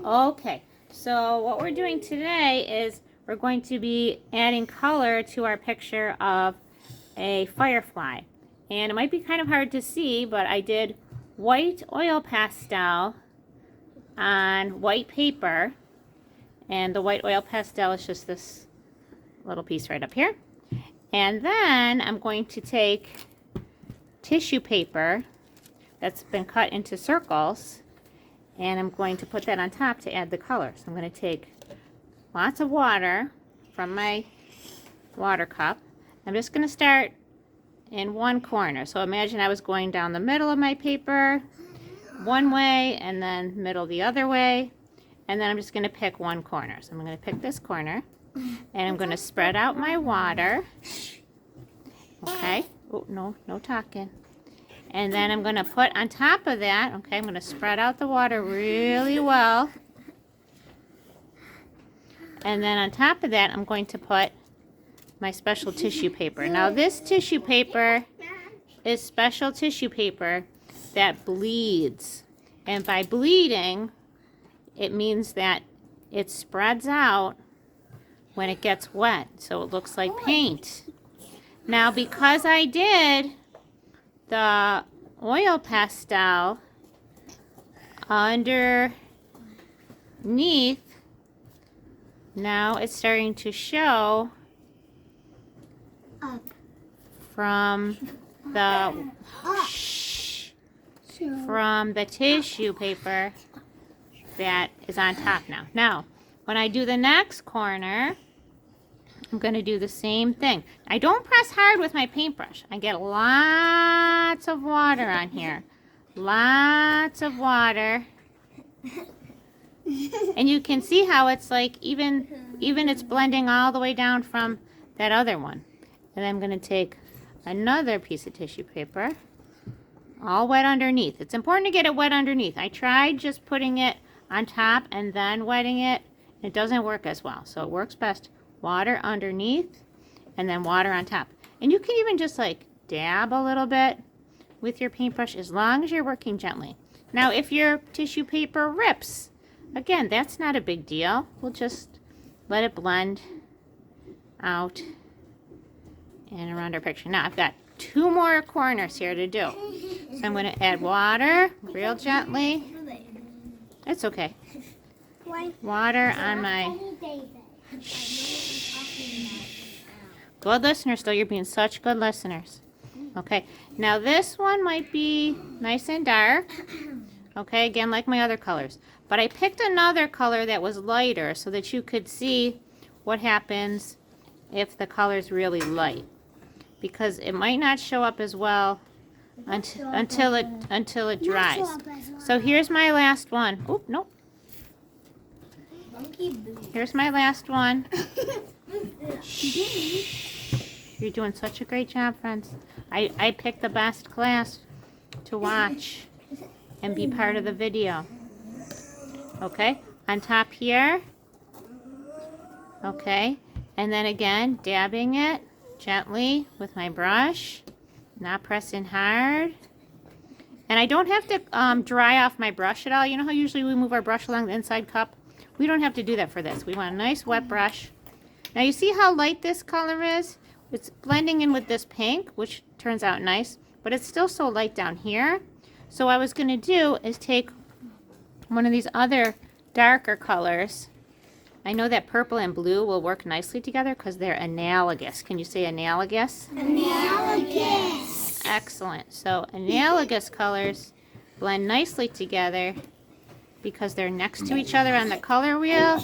Okay, so what we're doing today is we're going to be adding color to our picture of a firefly. And it might be kind of hard to see, but I did white oil pastel on white paper. And the white oil pastel is just this little piece right up here. And then I'm going to take tissue paper that's been cut into circles, and I'm going to put that on top to add the color. So I'm going to take lots of water from my water cup. I'm just going to start in one corner. So imagine I was going down the middle of my paper one way and then middle the other way. And then I'm just going to pick one corner. So I'm going to pick this corner and I'm going to spread out my water. Okay. Oh, no talking. And then I'm going to put on top of that, okay, I'm going to spread out the water really well. And then on top of that, I'm going to put my special tissue paper. Now this tissue paper is special tissue paper that bleeds. And by bleeding, it means that it spreads out when it gets wet. So it looks like paint. Now because I did the oil pastel underneath, now it's starting to show from the tissue paper that is on top now. Now, when I do the next corner, I'm going to do the same thing. I don't press hard with my paintbrush. I get lots of water on here. Lots of water. And you can see how it's like even it's blending all the way down from that other one. And I'm going to take another piece of tissue paper, all wet underneath. It's important to get it wet underneath. I tried just putting it on top and then wetting it. It doesn't work as well. So it works best water underneath and then water on top. And you can even just like dab a little bit with your paintbrush as long as you're working gently. Now if your tissue paper rips, again, that's not a big deal. We'll just let it blend out and around our picture. Now I've got two more corners here to do. So I'm going to add water real gently. It's okay. Water on my... Good listeners, though. You're being such good listeners. Okay. Now this one might be nice and dark. Okay. Again, like my other colors. But I picked another color that was lighter so that you could see what happens if the color's really light. Because it might not show up as well until it dries. So here's my last one. Oop, nope. Here's my last one. You're doing such a great job, friends. I picked the best class to watch and be part of the video. Okay, on top here. Okay, and then again, dabbing it gently with my brush, not pressing hard. And I don't have to dry off my brush at all. You know how usually we move our brush along the inside cup? We don't have to do that for this. We want a nice wet brush. Now you see how light this color is? It's blending in with this pink, which turns out nice, but it's still so light down here. So what I was going to do is take one of these other darker colors. I know that purple and blue will work nicely together because they're analogous. Can you say analogous? Analogous. Excellent. So analogous colors blend nicely together because they're next to each other on the color wheel.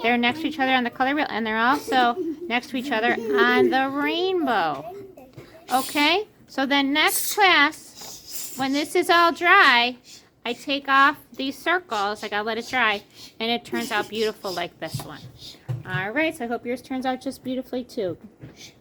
They're next to each other on the color wheel, and they're also next to each other on the rainbow. Okay? So then next class, when this is all dry, I take off these circles. I gotta let it dry, and it turns out beautiful like this one. All right, so I hope yours turns out just beautifully too.